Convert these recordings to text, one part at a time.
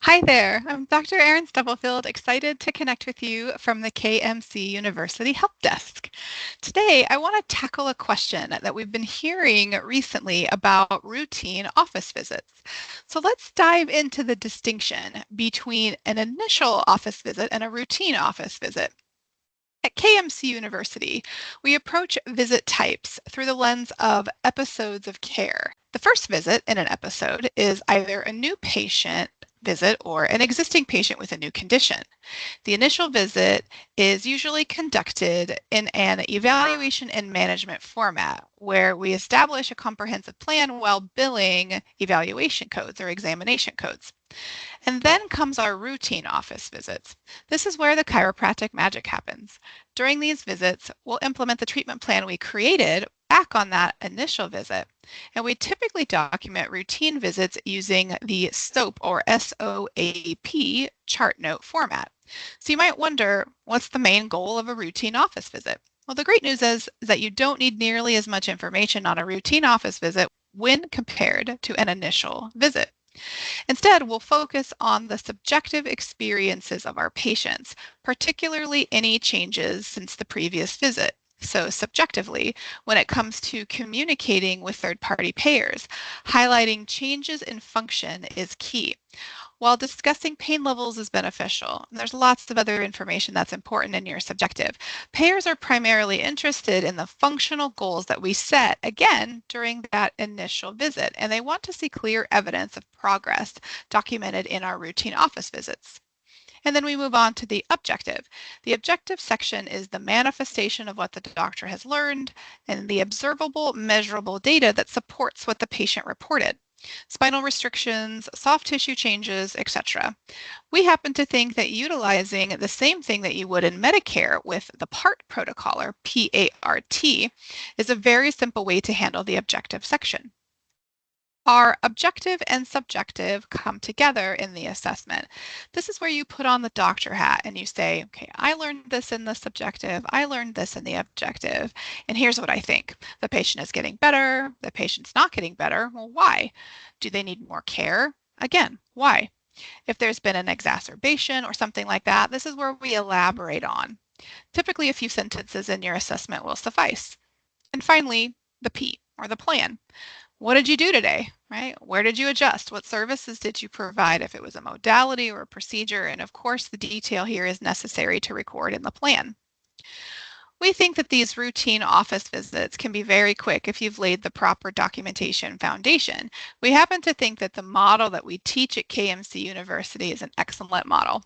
Hi there, I'm Dr. Erin Stubblefield, excited to connect with you from the KMC University Help Desk. Today, I want to tackle a question that we've been hearing recently about routine office visits. So let's dive into the distinction between an initial office visit and a routine office visit. At KMC University, we approach visit types through the lens of episodes of care. The first visit in an episode is either a new patient visit or an existing patient with a new condition. The initial visit is usually conducted in an evaluation and management format where we establish a comprehensive plan while billing evaluation codes or examination codes. And then comes our routine office visits. This is where the chiropractic magic happens. During these visits, we'll implement the treatment plan we created back on that initial visit. And we typically document routine visits using the SOAP or SOAP chart note format. So you might wonder, what's the main goal of a routine office visit? Well, the great news is that you don't need nearly as much information on a routine office visit when compared to an initial visit. Instead, we'll focus on the subjective experiences of our patients, particularly any changes since the previous visit. So, subjectively, when it comes to communicating with third party payers, highlighting changes in function is key. While discussing pain levels is beneficial, and there's lots of other information that's important in your subjective, payers are primarily interested in the functional goals that we set, again, during that initial visit, and they want to see clear evidence of progress documented in our routine office visits. And then we move on to the objective. The objective section is the manifestation of what the doctor has learned and the observable, measurable data that supports what the patient reported. Spinal restrictions, soft tissue changes, etc. We happen to think that utilizing the same thing that you would in Medicare with the PART protocol, or PART, is a very simple way to handle the objective section. Our objective and subjective come together in the assessment. This is where you put on the doctor hat and you say, okay, I learned this in the subjective, I learned this in the objective, and here's what I think. The patient is getting better, the patient's not getting better. Well, why? Do they need more care? Again, why? If there's been an exacerbation or something like that, this is where we elaborate on. Typically, a few sentences in your assessment will suffice. And finally, the P, or the plan. What did you do today, right? Where did you adjust? What services did you provide if it was a modality or a procedure? And of course, the detail here is necessary to record in the plan. We think that these routine office visits can be very quick if you've laid the proper documentation foundation. We happen to think that the model that we teach at KMC University is an excellent model.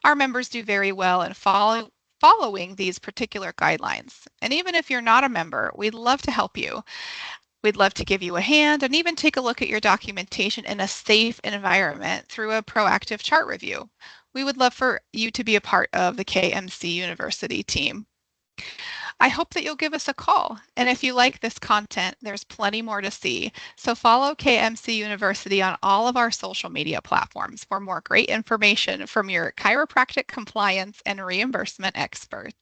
Our members do very well in following these particular guidelines. And even if you're not a member, we'd love to help you. We'd love to give you a hand and even take a look at your documentation in a safe environment through a proactive chart review. We would love for you to be a part of the KMC University team. I hope that you'll give us a call. And if you like this content, there's plenty more to see. So follow KMC University on all of our social media platforms for more great information from your chiropractic compliance and reimbursement experts.